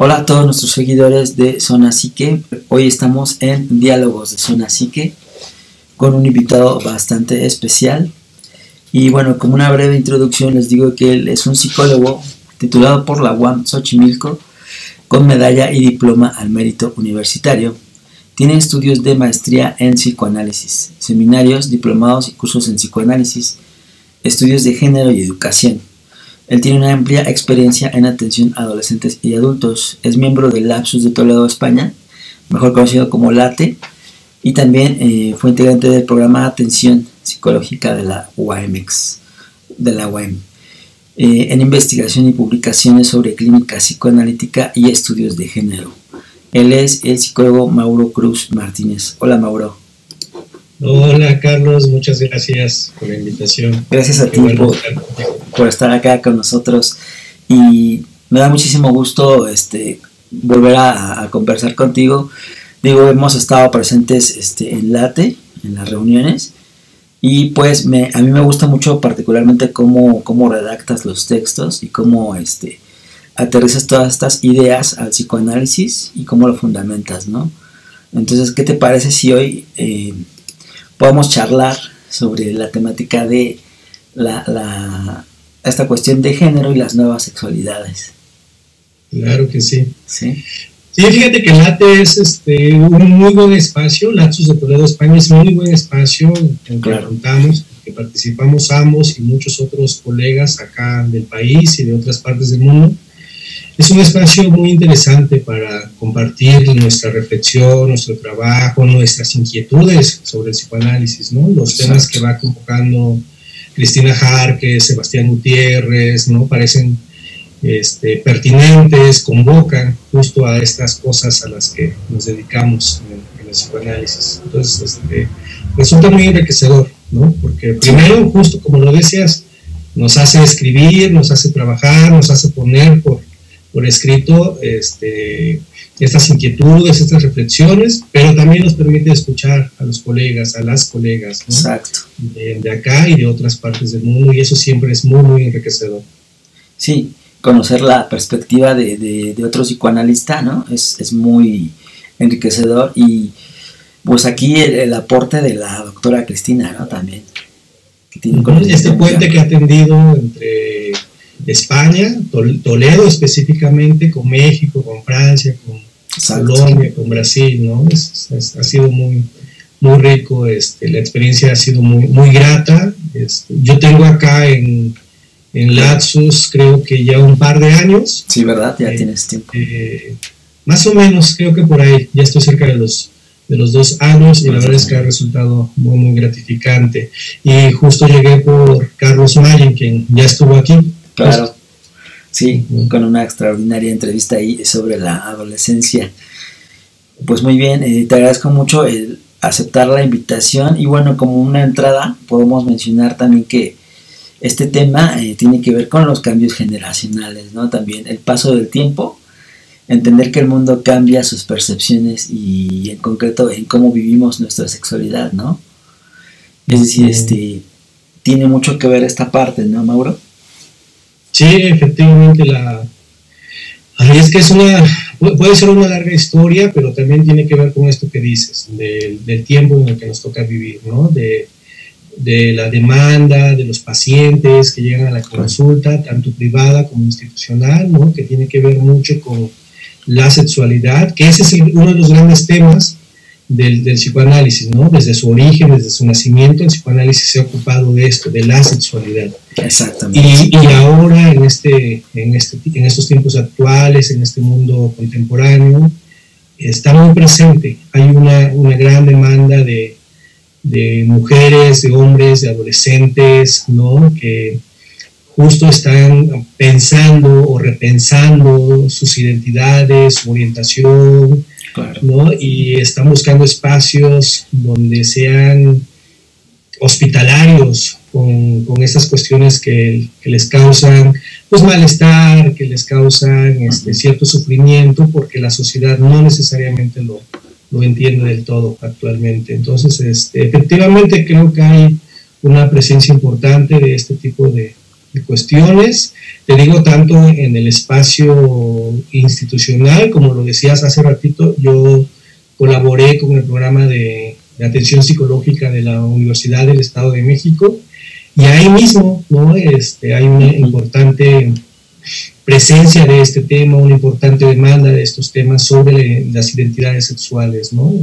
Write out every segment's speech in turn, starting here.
Hola a todos nuestros seguidores de Zona Psique. Hoy estamos en Diálogos de Zona Psique con un invitado bastante especial. Y bueno, como una breve introducción les digo que él es un psicólogo titulado por la UAM Xochimilco con medalla y diploma al mérito universitario. Tiene estudios de maestría en psicoanálisis, seminarios, diplomados y cursos en psicoanálisis, estudios de género y educación. Él tiene una amplia experiencia en atención a adolescentes y adultos. Es miembro del Lapsus de Toledo, España, mejor conocido como LATE, y también fue integrante del programa de atención psicológica de la UAM, en investigación y publicaciones sobre clínica psicoanalítica y estudios de género. Él es el psicólogo Mauro Cruz Martínez. Hola, Mauro. Hola, Carlos, muchas gracias por la invitación. Gracias a ti por estar acá con nosotros, y me da muchísimo gusto volver a conversar contigo. Digo, hemos estado presentes en LATE, en las reuniones, y pues a mí me gusta mucho particularmente cómo redactas los textos y cómo aterrizas todas estas ideas al psicoanálisis y cómo lo fundamentas, ¿no? Entonces, ¿qué te parece si hoy podemos charlar sobre la temática de esta cuestión de género y las nuevas sexualidades? Claro que sí. Sí, sí, fíjate que LATE es un muy buen espacio. Lapsus de Toledo, España es un muy buen espacio en que contamos, que participamos ambos y muchos otros colegas acá del país y de otras partes del mundo. Es un espacio muy interesante para compartir nuestra reflexión, nuestro trabajo, nuestras inquietudes sobre el psicoanálisis, ¿no? Los temas que va convocando Cristina Jarque, Sebastián Gutiérrez, ¿no? Parecen pertinentes, convocan justo a estas cosas a las que nos dedicamos en el psicoanálisis. Entonces, resulta muy enriquecedor, ¿no? Porque primero, justo como lo decías, nos hace escribir, nos hace trabajar, nos hace poner por escrito estas inquietudes, estas reflexiones, pero también nos permite escuchar a los colegas, a las colegas, ¿no? Exacto. De acá y de otras partes del mundo, y eso siempre es muy, muy enriquecedor. Sí, conocer la perspectiva de otro psicoanalista, ¿no? Es muy enriquecedor, y pues aquí el aporte de la doctora Cristina, ¿no? También. Que tiene este puente que ha tendido entre España, Toledo específicamente, con México, con Francia, con Colombia, con Brasil, ¿no? Ha sido muy, muy rico, la experiencia ha sido muy, muy grata. Yo tengo acá en Lapsus, creo que ya un par de años. Sí, ¿verdad? Ya tienes tiempo. Más o menos, creo que por ahí, ya estoy cerca de los 2 años, y la verdad es que ha resultado muy, muy gratificante. Y justo llegué por Carlos Mayen, quien ya estuvo aquí. Claro, sí, con una extraordinaria entrevista ahí sobre la adolescencia. Pues muy bien, te agradezco mucho el aceptar la invitación, y bueno, como una entrada podemos mencionar también que este tema tiene que ver con los cambios generacionales, ¿no? También el paso del tiempo, entender que el mundo cambia sus percepciones y en concreto en cómo vivimos nuestra sexualidad, ¿no? Es decir, tiene mucho que ver esta parte, ¿no, Mauro? Sí, efectivamente, es que puede ser una larga historia, pero también tiene que ver con esto que dices, del tiempo en el que nos toca vivir, ¿no? De la demanda de los pacientes que llegan a la consulta, tanto privada como institucional, ¿no? Que tiene que ver mucho con la sexualidad, que ese es uno de los grandes temas del psicoanálisis, ¿no? Desde su origen, desde su nacimiento, el psicoanálisis se ha ocupado de esto, de la sexualidad. Exactamente. Y ahora, en estos tiempos actuales, en este mundo contemporáneo, está muy presente. Hay una gran demanda de mujeres, de hombres, de adolescentes, ¿no? Que justo están pensando o repensando sus identidades, su orientación, claro, ¿no? Y están buscando espacios donde sean hospitalarios con estas cuestiones que les causan pues malestar, que les causan cierto sufrimiento, porque la sociedad no necesariamente lo entiende del todo actualmente. Entonces, efectivamente creo que hay una presencia importante de este tipo de cuestiones, te digo, tanto en el espacio institucional, como lo decías hace ratito, yo colaboré con el programa de atención psicológica de la Universidad del Estado de México, y ahí mismo, ¿no? Hay una importante presencia de este tema, una importante demanda de estos temas sobre las identidades sexuales, ¿no?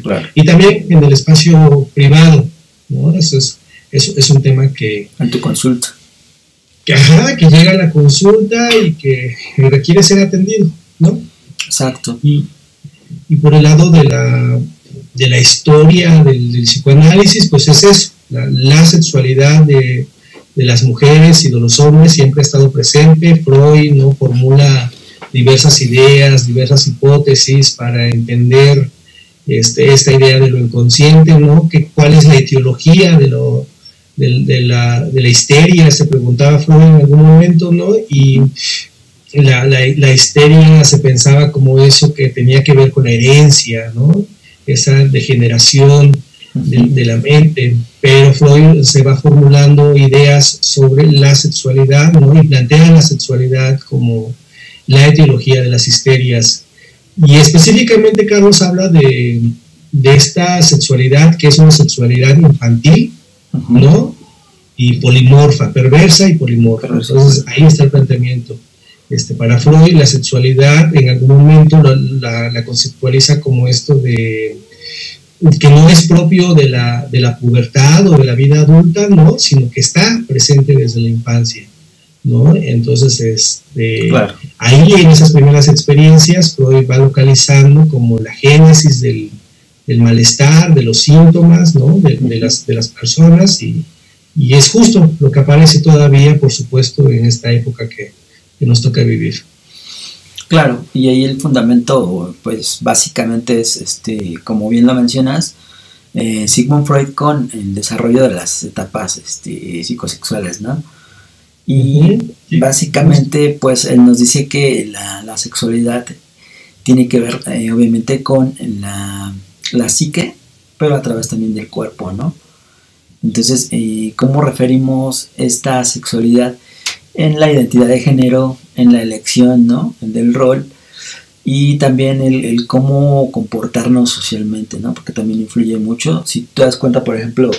Claro. Y también en el espacio privado, ¿no? Eso es un tema que... En tu consulta. Que llega a la consulta y que requiere ser atendido, ¿no? Exacto. Y por el lado de la historia del psicoanálisis, pues es eso, la sexualidad de las mujeres y de los hombres siempre ha estado presente. Freud, ¿no?, formula diversas ideas, diversas hipótesis para entender esta idea de lo inconsciente, ¿no? ¿Cuál es la etiología de la histeria? Se preguntaba Freud en algún momento, ¿no? Y la histeria se pensaba como eso que tenía que ver con la herencia, ¿no? Esa degeneración de la mente, pero Freud se va formulando ideas sobre la sexualidad, ¿no? Y plantea la sexualidad como la etiología de las histerias. Y específicamente Carlos habla de esta sexualidad que es una sexualidad infantil, ¿no? Y polimorfa, perversa y polimorfa. Entonces ahí está el planteamiento. Para Freud la sexualidad en algún momento la conceptualiza como esto de que no es propio de la pubertad o de la vida adulta, ¿no? Sino que está presente desde la infancia, ¿no? Entonces, claro, ahí en esas primeras experiencias Freud va localizando como la génesis del malestar, de los síntomas, ¿no? de las personas, y es justo lo que aparece todavía, por supuesto, en esta época que nos toca vivir. Claro, y ahí el fundamento, pues básicamente es, como bien lo mencionas, Sigmund Freud con el desarrollo de las etapas psicosexuales, ¿no? Y básicamente, pues él nos dice que la sexualidad tiene que ver, obviamente, con la psique, pero a través también del cuerpo, ¿no? Entonces, ¿cómo referimos esta sexualidad en la identidad de género, en la elección, ¿no?, del rol, y también el cómo comportarnos socialmente, ¿no? Porque también influye mucho. Si te das cuenta, por ejemplo,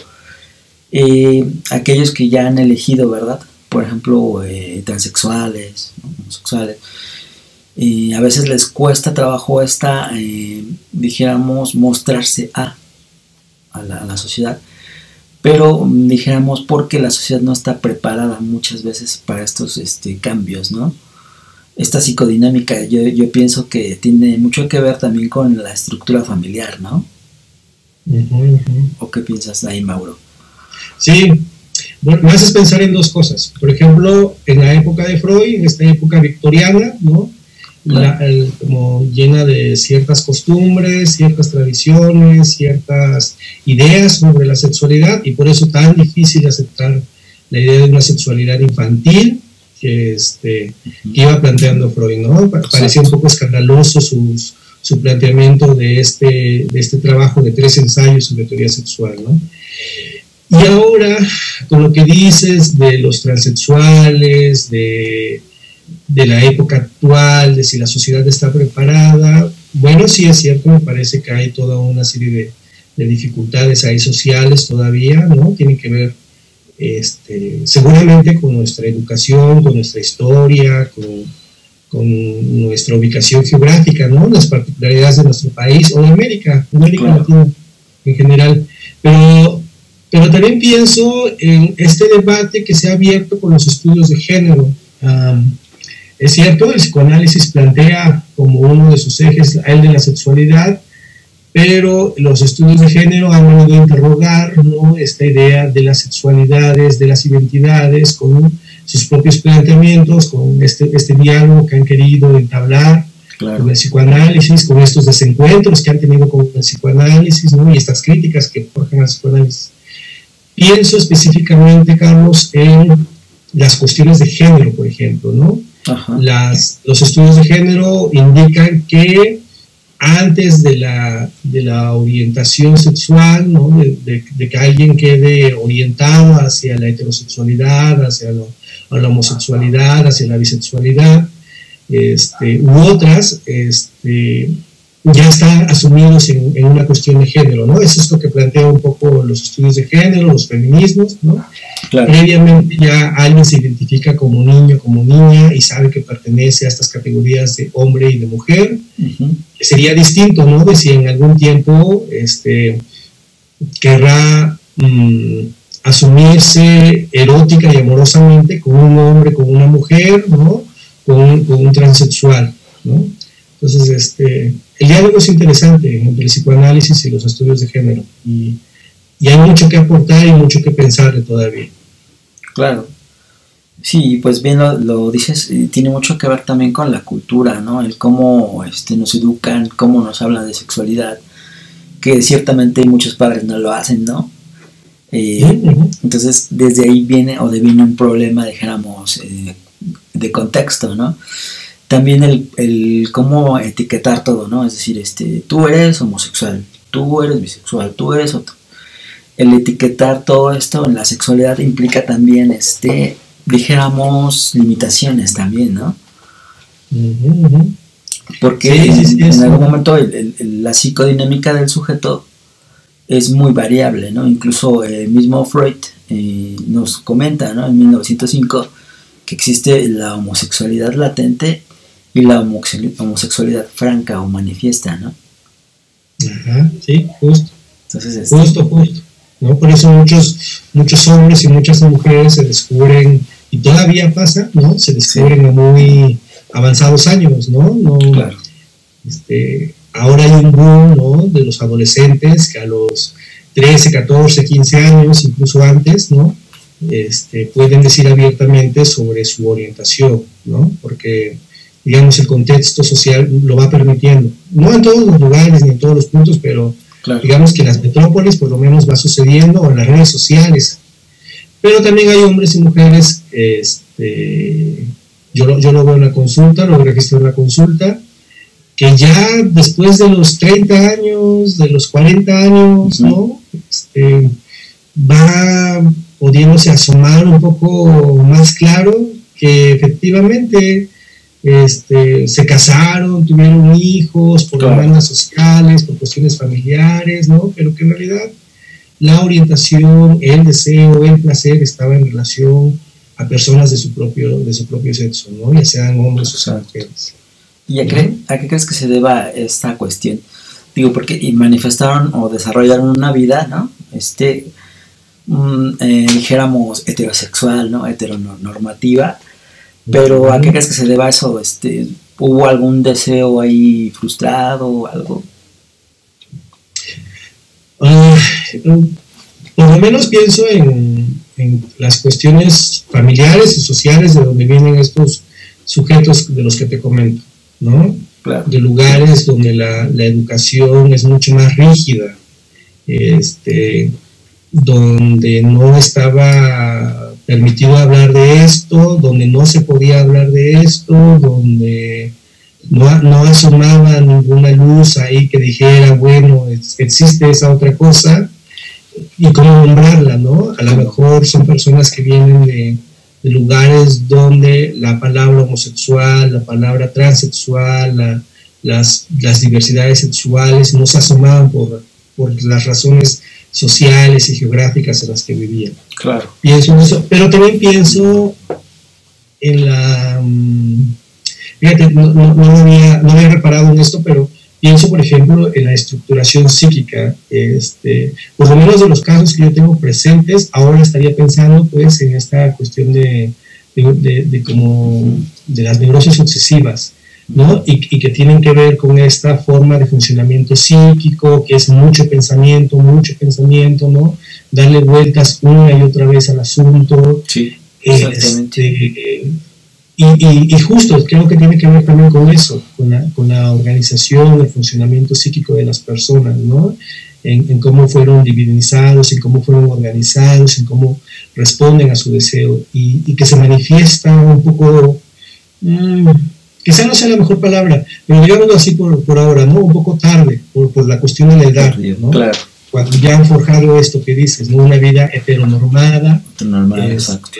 aquellos que ya han elegido, ¿verdad? Por ejemplo, transexuales, ¿no?, homosexuales, a veces les cuesta trabajo dijéramos, mostrarse a la sociedad, pero dijéramos porque la sociedad no está preparada muchas veces para estos cambios, ¿no? Esta psicodinámica yo pienso que tiene mucho que ver también con la estructura familiar, ¿no? ¿O qué piensas ahí, Mauro? Sí, bueno, me haces pensar en dos cosas. Por ejemplo, en la época de Freud, en esta época victoriana, ¿no? Como llena de ciertas costumbres, ciertas tradiciones, ciertas ideas sobre la sexualidad, y por eso tan difícil aceptar la idea de una sexualidad infantil que iba planteando Freud, ¿no? Parecía un poco escandaloso su planteamiento de este trabajo de 3 ensayos sobre teoría sexual, ¿no? Y ahora, con lo que dices de los transexuales, de la época actual, de si la sociedad está preparada, bueno, sí es cierto, me parece que hay toda una serie de dificultades ahí sociales todavía, ¿no? Tienen que ver seguramente con nuestra educación, con nuestra historia, con nuestra ubicación geográfica, ¿no? Las particularidades de nuestro país o de América Latina en general. Pero también pienso en este debate que se ha abierto con los estudios de género. Es cierto, el psicoanálisis plantea como uno de sus ejes el de la sexualidad, pero los estudios de género han venido a interrogar, ¿no?, esta idea de las sexualidades, de las identidades, con sus propios planteamientos, con este diálogo que han querido entablar, claro, con el psicoanálisis, con estos desencuentros que han tenido con el psicoanálisis, ¿no?, y estas críticas que forjan al psicoanálisis. Pienso específicamente, Carlos, en las cuestiones de género, por ejemplo, ¿no? Los estudios de género indican que antes de la orientación sexual, ¿no? De que alguien quede orientado hacia la heterosexualidad, hacia la homosexualidad, hacia la bisexualidad, u otras, ya están asumidos en una cuestión de género, ¿no? Eso es lo que plantea un poco los estudios de género, los feminismos, ¿no? Claro. Previamente ya alguien se identifica como niño, como niña y sabe que pertenece a estas categorías de hombre y de mujer, que sería distinto, ¿no? De si en algún tiempo querrá asumirse erótica y amorosamente con un hombre, con una mujer, ¿no? Con un transexual, ¿no? Entonces, el diálogo es interesante entre el psicoanálisis y los estudios de género, y hay mucho que aportar y mucho que pensar todavía. Claro. Sí, pues bien lo dices, tiene mucho que ver también con la cultura, ¿no? El cómo nos educan, cómo nos hablan de sexualidad, que ciertamente muchos padres no lo hacen, ¿no? Entonces, desde ahí viene un problema, dijéramos, de contexto, ¿no? También el cómo etiquetar todo, ¿no? Es decir, tú eres homosexual, tú eres bisexual, tú eres otro. El etiquetar todo esto en la sexualidad implica también, dijéramos, limitaciones también, ¿no? Porque en algún momento la psicodinámica del sujeto es muy variable, ¿no? Incluso mismo Freud nos comenta, ¿no? En 1905 que existe la homosexualidad latente y la homosexualidad franca o manifiesta, ¿no? Ajá, sí, justo. Entonces, justo, ¿no? Por eso muchos hombres y muchas mujeres se descubren, y todavía pasa, ¿no? Se descubren a muy avanzados años, ¿no? Claro. Ahora hay un boom, ¿no? De los adolescentes que a los 13, 14, 15 años, incluso antes, ¿no? Pueden decir abiertamente sobre su orientación, ¿no? Porque, digamos, el contexto social lo va permitiendo. No en todos los lugares ni en todos los puntos, pero claro, digamos que en las metrópolis por lo menos va sucediendo, o en las redes sociales. Pero también hay hombres y mujeres, yo lo veo en la consulta, lo registro en la consulta, que ya después de los 30 años, de los 40 años, ¿no? Va pudiéndose asomar un poco más claro que efectivamente se casaron, tuvieron hijos por demandas sociales, por cuestiones familiares, ¿no? Pero que en realidad la orientación, el deseo, el placer estaba en relación a personas de su propio sexo, ¿no? Ya sean hombres o sean mujeres. ¿Y a qué crees que se deba esta cuestión? Digo, porque manifestaron o desarrollaron una vida, ¿no? Dijéramos heterosexual, ¿no? Heteronormativa. Pero ¿a qué crees que se deba eso? ¿Hubo algún deseo ahí frustrado o algo? Por lo menos pienso en las cuestiones familiares y sociales de donde vienen estos sujetos de los que te comento, ¿no? Claro. De lugares donde la educación es mucho más rígida, donde no estaba permitido hablar de esto, donde no se podía hablar de esto, donde no asomaba ninguna luz ahí que dijera, bueno, existe esa otra cosa, y cómo nombrarla, ¿no? A lo mejor son personas que vienen de lugares donde la palabra homosexual, la palabra transexual, las diversidades sexuales no se asomaban por las razones sociales y geográficas en las que vivían. Claro. Pienso en eso, pero también pienso en la... Fíjate, no había reparado en esto, pero pienso, por ejemplo, en la estructuración psíquica. Por lo menos de los casos que yo tengo presentes, ahora estaría pensando pues en esta cuestión de las neurosis obsesivas, ¿no? Y que tienen que ver con esta forma de funcionamiento psíquico, que es mucho pensamiento, ¿no? Darle vueltas una y otra vez al asunto. Sí, exactamente. Y justo creo que tiene que ver también con eso, con la organización, el funcionamiento psíquico de las personas, ¿no? En cómo fueron divinizados, en cómo fueron organizados, en cómo responden a su deseo, y que se manifiesta un poco, quizá no sea la mejor palabra, pero digámoslo así por ahora, ¿no? Un poco tarde, por la cuestión de la edad, ¿no? Claro. Cuando ya han forjado esto que dices, ¿no? Una vida heteronormada. Exacto.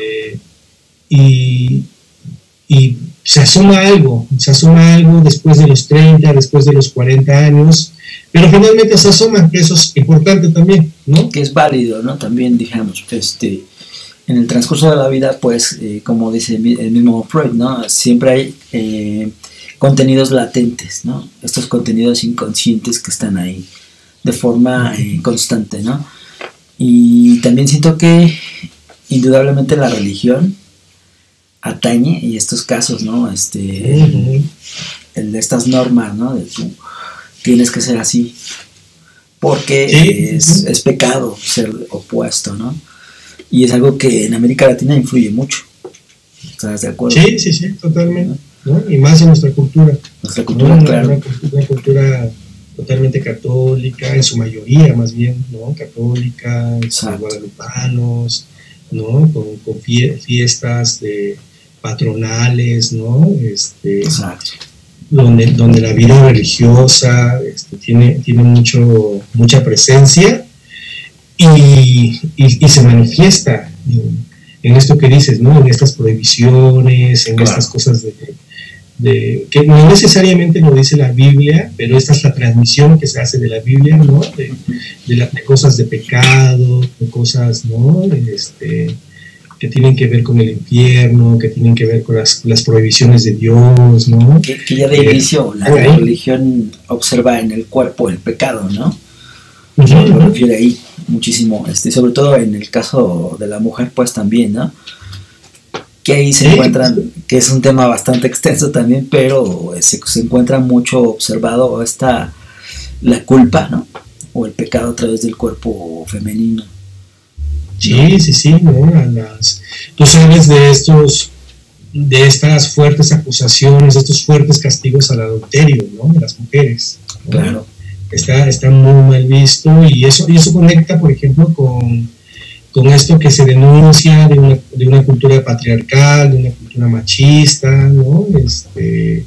Y se asoma algo después de los 30, después de los 40 años, pero finalmente se asoma, que eso es importante también, ¿no? Que es válido, ¿no? También, digamos, en el transcurso de la vida, pues, como dice el mismo Freud, ¿no? Siempre hay contenidos latentes, ¿no? Estos contenidos inconscientes que están ahí de forma constante, ¿no? Y también siento que indudablemente la religión atañe y estos casos, ¿no? El de estas normas, ¿no? De tú tienes que ser así porque es pecado ser opuesto, ¿no? Y es algo que en América Latina influye mucho. ¿Estás de acuerdo? Sí, totalmente, ¿no? Y más en nuestra cultura. Nuestra cultura, ¿no? Claro. Una cultura totalmente católica, en su mayoría más bien, ¿no? Católica, guadalupanos, ¿no? Con fiestas patronales, ¿no? Exacto. Donde la vida religiosa tiene mucha presencia y se manifiesta en esto que dices, ¿no? En estas prohibiciones, en estas cosas que no necesariamente lo dice la Biblia, pero esta es la transmisión que se hace de la Biblia, ¿no? De cosas de pecado, de cosas, ¿no? Que tienen que ver con el infierno, que tienen que ver con las prohibiciones de Dios, ¿no? Que ya de inicio la religión observa en el cuerpo el pecado, ¿no? Lo refiere ahí muchísimo, sobre todo en el caso de la mujer, pues también, ¿no? Que ahí se encuentran, que es un tema bastante extenso también, pero se encuentra mucho observado la culpa, ¿no? O el pecado a través del cuerpo femenino. Sí, ¿no? Tú sabes de estas fuertes acusaciones, de estos fuertes castigos al adulterio, ¿no? De las mujeres, ¿no? Claro. Está muy mal visto y eso conecta, por ejemplo, con esto que se denuncia de una cultura patriarcal, de una cultura machista, ¿no? Que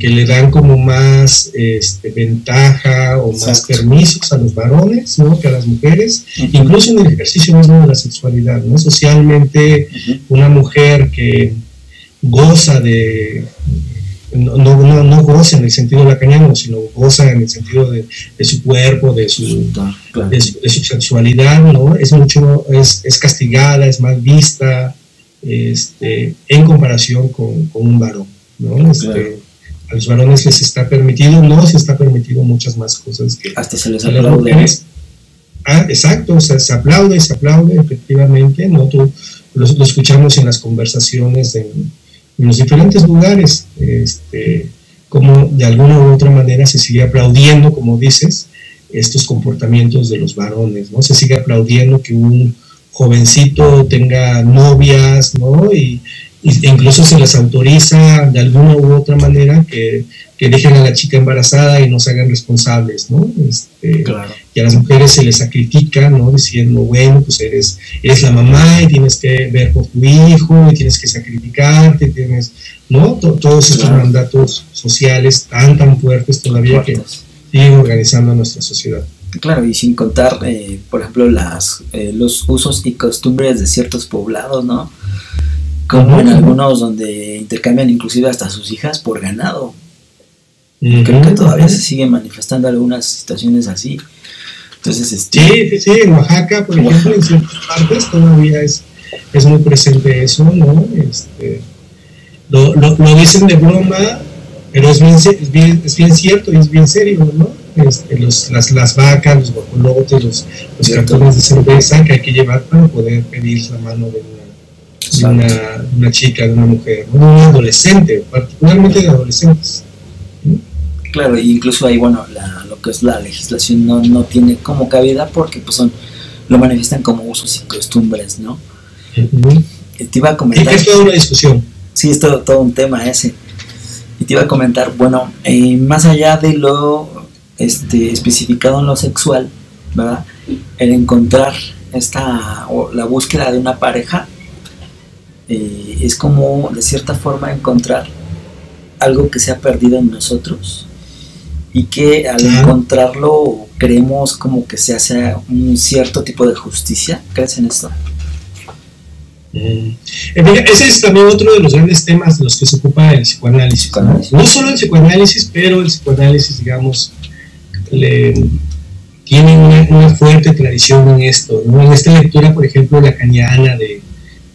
le dan como más ventaja o más permisos a los varones, ¿no? Que a las mujeres, incluso en el ejercicio mismo de la sexualidad, ¿no? Socialmente, una mujer que goza no goza en el sentido lacaniano, sino goza en el sentido de su cuerpo, de su sexualidad, ¿no? Es castigada, es mal vista, en comparación con un varón, ¿no? A los varones les está permitido, no se está permitido muchas más cosas que hasta se les aplaude. Exacto, o sea, se aplaude, efectivamente, ¿no? Lo escuchamos en las conversaciones en los diferentes lugares, como de alguna u otra manera se sigue aplaudiendo, como dices, estos comportamientos de los varones, ¿no? Se sigue aplaudiendo que un jovencito tenga novias, ¿no? E incluso se les autoriza de alguna u otra manera que dejen a la chica embarazada y no se hagan responsables, ¿no? Claro. Y a las mujeres se les critica, ¿no? Diciendo, bueno, pues eres la mamá y tienes que ver por tu hijo y tienes que sacrificarte, ¿no? Todos estos mandatos sociales tan fuertes todavía que siguen organizando a nuestra sociedad. Claro, y sin contar, por ejemplo, los usos y costumbres de ciertos poblados, ¿no? Como en algunos donde intercambian inclusive hasta sus hijas por ganado. Creo que todavía se siguen manifestando algunas situaciones así. Entonces, sí, en Oaxaca, por ejemplo, en ciertas partes todavía es muy presente eso, ¿no? Lo dicen de broma, pero es bien cierto y es bien serio, ¿no? Las vacas, los guajolotes, los cartones de cerveza que hay que llevar para poder pedir la mano de una chica, de una mujer, ¿no? De un adolescente, particularmente de adolescentes, ¿no? Claro, y incluso ahí, bueno, lo que es la legislación no tiene como cabida porque pues lo manifiestan como usos y costumbres, ¿no? Te iba a comentar... Es toda una discusión. Sí, es todo un tema ese. Y te iba a comentar, bueno, más allá de lo especificado en lo sexual, ¿verdad? El encontrar la búsqueda de una pareja es como de cierta forma encontrar algo que se ha perdido en nosotros y que al encontrarlo creemos como que se hace un cierto tipo de justicia. ¿Crees en esto? Ese es también otro de los grandes temas de los que se ocupa el psicoanálisis. No solo el psicoanálisis, pero el psicoanálisis, digamos, tiene una fuerte tradición en esto, ¿no? En esta lectura, por ejemplo, lacaniana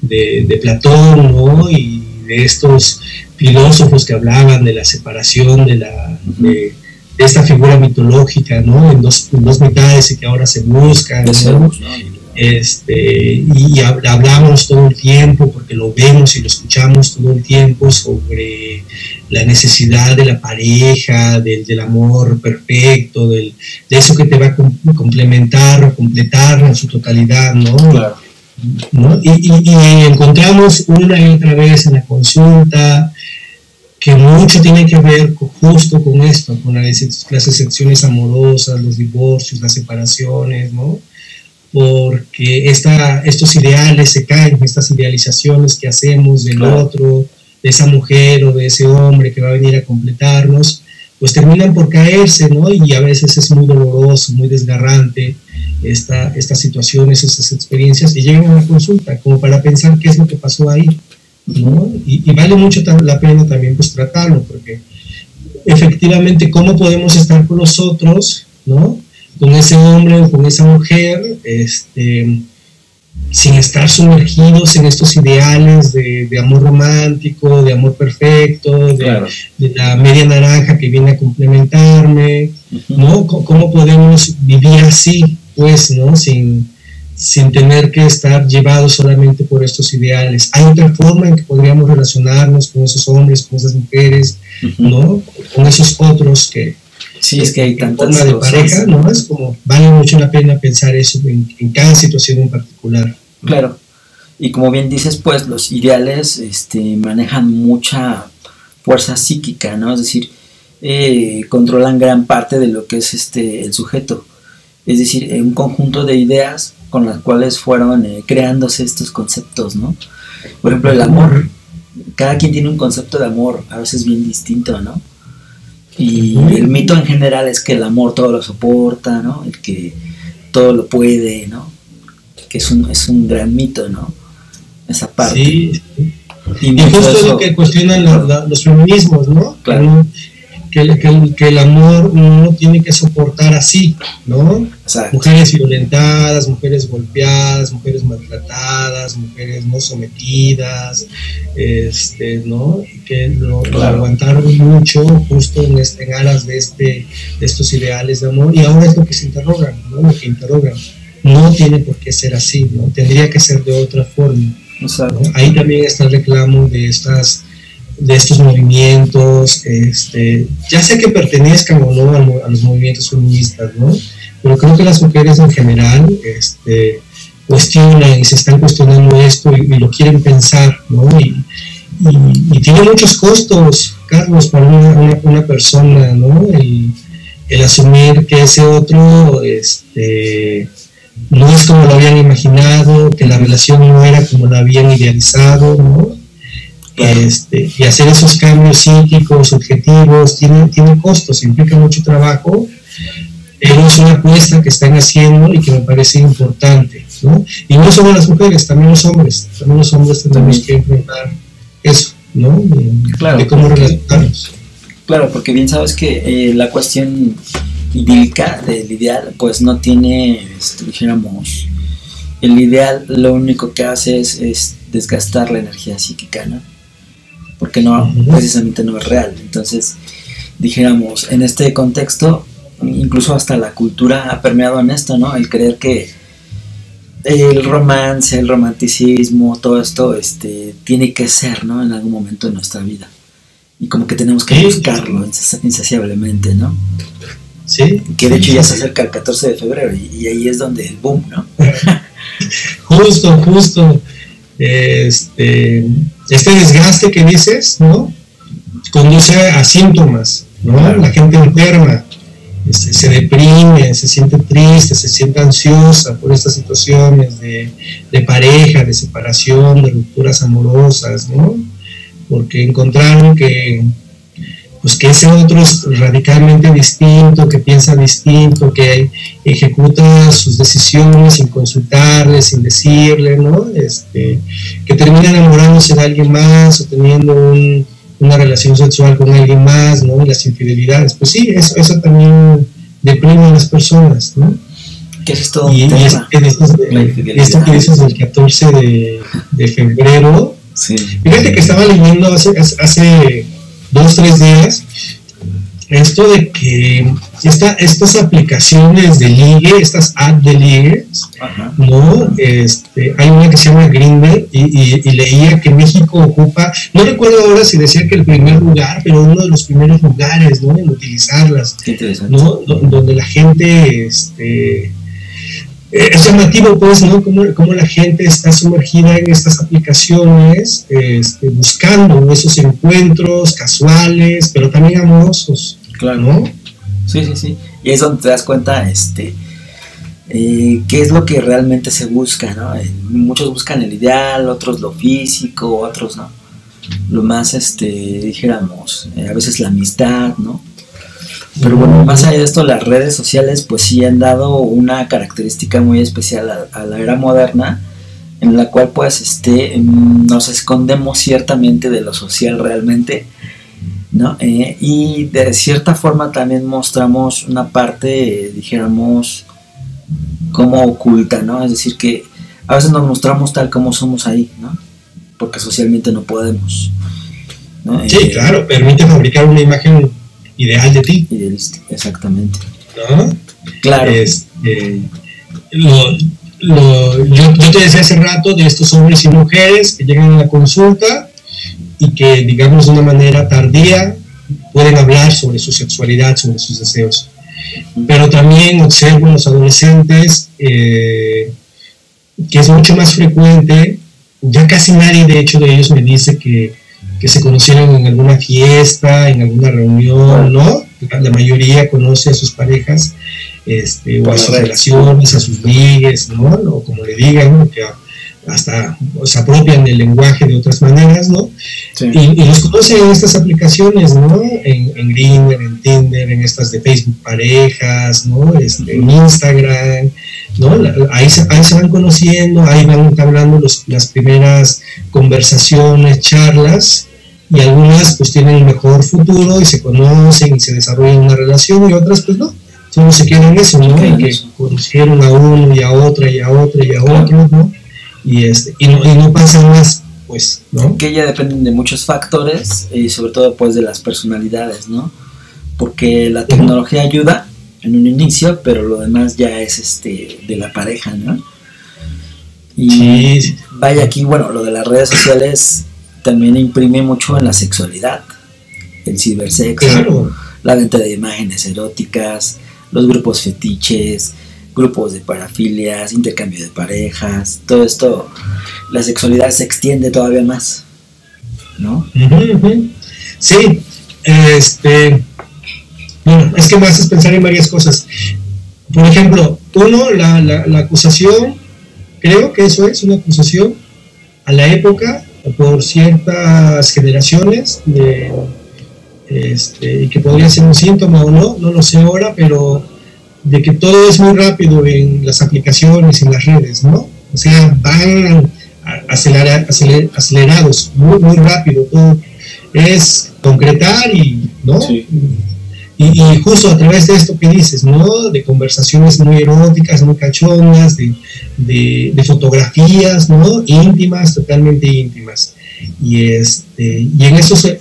de Platón, ¿no? Y de estos filósofos que hablaban de la separación de esta figura mitológica, ¿no? En dos mitades y que ahora se buscan, ¿no? Y hablamos todo el tiempo, porque lo vemos y lo escuchamos todo el tiempo, sobre la necesidad de la pareja, del amor perfecto, de eso que te va a complementar o completar en su totalidad, ¿no? Claro. ¿No? Y encontramos una y otra vez en la consulta que mucho tiene que ver justo con esto, con las excepciones amorosas, los divorcios, las separaciones, ¿no? Porque estos ideales se caen, estas idealizaciones que hacemos del otro, de esa mujer o de ese hombre que va a venir a completarnos, pues terminan por caerse, ¿no? Y a veces es muy doloroso, muy desgarrante estas situaciones, estas experiencias, y llegan a la consulta como para pensar qué es lo que pasó ahí, ¿no? Y vale mucho la pena también pues tratarlo, porque efectivamente cómo podemos estar con los otros, ¿no? Con ese hombre o con esa mujer, sin estar sumergidos en estos ideales de amor romántico, de amor perfecto, de la media naranja que viene a complementarme, ¿no? ¿Cómo podemos vivir así, pues, ¿no? Sin tener que estar llevados solamente por estos ideales? Hay otra forma en que podríamos relacionarnos con esos hombres, con esas mujeres, ¿no? Con esos otros que... Sí, es que hay tantas forma de pareja, ¿no? Es como, vale mucho la pena pensar eso en cada situación en particular. Claro, y como bien dices, pues los ideales manejan mucha fuerza psíquica, ¿no? Es decir, controlan gran parte de lo que es el sujeto. Es decir, un conjunto de ideas con las cuales fueron creándose estos conceptos, ¿no? Por ejemplo, el amor. Cada quien tiene un concepto de amor, a veces bien distinto, ¿no? Y el mito en general es que el amor todo lo soporta, ¿no? El que todo lo puede, ¿no? Que es un gran mito, ¿no? Esa parte. Sí. Y justo es lo que cuestionan los feminismos, ¿no? Claro. Que el amor no tiene que soportar así, ¿no? Exacto. Mujeres violentadas, mujeres golpeadas, mujeres maltratadas, mujeres no sometidas, ¿no? Y que lo aguantaron mucho justo en aras de estos ideales de amor, y ahora es lo que se interrogan, ¿no? Lo que interrogan. No tiene por qué ser así, ¿no? Tendría que ser de otra forma, ¿no? Ahí también está el reclamo de estos movimientos, ya sea que pertenezcan o no a los movimientos feministas, ¿no? Pero creo que las mujeres en general cuestionan y se están cuestionando esto y lo quieren pensar, ¿no? Y tiene muchos costos, Carlos, para una persona, ¿no? El asumir que ese otro no es como lo habían imaginado, que la relación no era como la habían idealizado, ¿no? Y hacer esos cambios psíquicos, objetivos, tiene costos, implica mucho trabajo, pero es una apuesta que están haciendo y que me parece importante, ¿no? Y no solo las mujeres, también los hombres tenemos que enfrentar eso, ¿no? De cómo relacionarnos. Claro, porque bien sabes que la cuestión idílica del ideal, pues no tiene, dijéramos, el ideal lo único que hace es desgastar la energía psíquica, ¿no? Porque no, precisamente no es real. Entonces, dijéramos, en este contexto, incluso hasta la cultura ha permeado en esto, ¿no? El creer que el romance, el romanticismo, todo esto tiene que ser, ¿no? En algún momento de nuestra vida. Y como que tenemos que buscarlo insaciablemente, ¿no? Sí. Que de hecho ya se acerca el 14 de febrero y ahí es donde el boom, ¿no? Justo. Este desgaste que dices, ¿no? Conduce a síntomas, ¿no? Claro. La gente enferma, se deprime, se siente triste, se siente ansiosa por estas situaciones de pareja, de separación, de rupturas amorosas, ¿no? Porque encontraron que pues que ese otro es radicalmente distinto, que piensa distinto, que ejecuta sus decisiones sin consultarle, sin decirle, ¿no? Que termina enamorándose de alguien más o teniendo una relación sexual con alguien más, ¿no? Y las infidelidades, pues sí, eso también deprime a las personas, ¿no? ¿Qué es esto? Y esto que dices del 14 de febrero, sí. Fíjate que estaba leyendo hace 2-3 días esto de que estas aplicaciones de ligue, estas apps de ligue, ¿no? Hay una que se llama Grindr y leía que México ocupa, no recuerdo ahora si decía que el primer lugar, pero uno de los primeros lugares, ¿no? En utilizarlas, ¿no? Donde la gente, es llamativo, pues, ¿no? Cómo la gente está sumergida en estas aplicaciones, buscando esos encuentros casuales, pero también amorosos. Claro. ¿No? Sí. Y es donde te das cuenta, qué es lo que realmente se busca, ¿no? Muchos buscan el ideal, otros lo físico, otros, ¿no? Lo más, dijéramos, a veces la amistad, ¿no? Pero bueno, más allá de esto, las redes sociales pues sí han dado una característica muy especial a la era moderna, en la cual pues nos escondemos ciertamente de lo social realmente, ¿no? Y de cierta forma también mostramos una parte, dijéramos, como oculta, ¿no? Es decir, que a veces nos mostramos tal como somos ahí, ¿no? Porque socialmente no podemos, ¿no? Sí, claro, permite fabricar una imagen ideal de ti. Idealista, exactamente. ¿No? Claro. Yo te decía hace rato de estos hombres y mujeres que llegan a la consulta y que, digamos, de una manera tardía pueden hablar sobre su sexualidad, sobre sus deseos. Pero también observo en los adolescentes que es mucho más frecuente, ya casi nadie de hecho de ellos me dice que se conocieron en alguna fiesta, en alguna reunión, ¿no? La mayoría conoce a sus parejas, o a sus relaciones, a sus ligues, ¿no? O como le digan, ¿no? Que hasta se apropian del lenguaje de otras maneras, ¿no? Sí. Y los conocen en estas aplicaciones, ¿no? En Grindr, en Tinder, en estas de Facebook parejas, ¿no? En Instagram, ¿no? Ahí se van conociendo, ahí van entablando las primeras conversaciones, charlas, y algunas pues tienen un mejor futuro y se conocen y se desarrollan una relación, y otras pues no, solo se quedan en eso, ¿no? Y que conocieron a uno y a otra y a otra y a otro, ¿no? Y no pasa más, pues, ¿no? Que ya dependen de muchos factores y sobre todo pues de las personalidades, ¿no? Porque la tecnología ayuda en un inicio, pero lo demás ya es de la pareja, ¿no? Y sí. Vaya, aquí, bueno, lo de las redes sociales también imprime mucho en la sexualidad, el cibersexo, claro. La venta de imágenes eróticas, los grupos fetiches, grupos de parafilias, intercambio de parejas, todo esto, la sexualidad se extiende todavía más, ¿no? Sí, bueno, es que me haces pensar en varias cosas. Por ejemplo, la acusación, creo que eso es una acusación a la época por ciertas generaciones y que podría ser un síntoma o no lo sé ahora, pero de que todo es muy rápido en las aplicaciones, en las redes, ¿no? O sea, van acelerados, muy, muy rápido, todo es concretar y, ¿no? Sí. Y justo a través de esto que dices, ¿no? De conversaciones muy eróticas, muy cachondas, de fotografías, ¿no? Íntimas, totalmente íntimas. Y en eso se